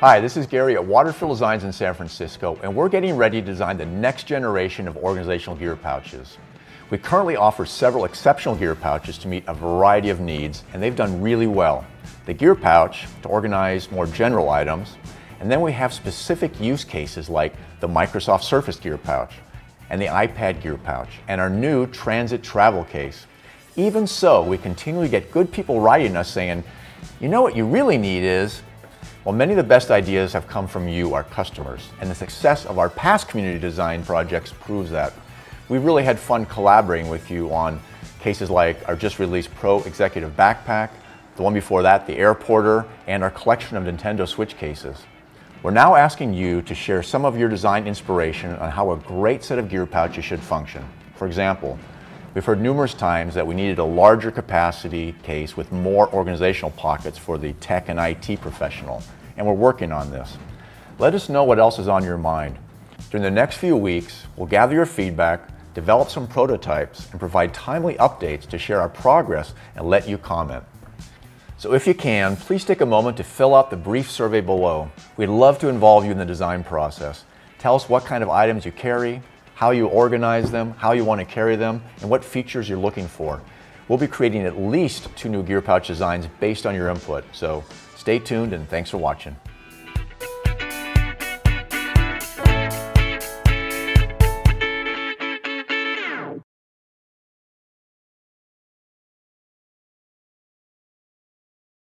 Hi, this is Gary at WaterField Designs in San Francisco, and we're getting ready to design the next generation of organizational gear pouches. We currently offer several exceptional gear pouches to meet a variety of needs, and they've done really well. The gear pouch to organize more general items, and then we have specific use cases like the Microsoft Surface gear pouch and the iPad gear pouch and our new transit travel case. Even so, we continually get good people writing us saying, you know what you really need is. Well, many of the best ideas have come from you, our customers, and the success of our past community design projects proves that. We've really had fun collaborating with you on cases like our just released Pro Executive Backpack, the one before that, the Airporter, and our collection of Nintendo Switch cases. We're now asking you to share some of your design inspiration on how a great set of gear pouches should function. For example, we've heard numerous times that we needed a larger capacity case with more organizational pockets for the tech and IT professional, and we're working on this. Let us know what else is on your mind. During the next few weeks, we'll gather your feedback, develop some prototypes, and provide timely updates to share our progress and let you comment. So if you can, please take a moment to fill out the brief survey below. We'd love to involve you in the design process. Tell us what kind of items you carry, how you organize them, how you want to carry them, and what features you're looking for. We'll be creating at least 2 new gear pouch designs based on your input, so stay tuned and thanks for watching.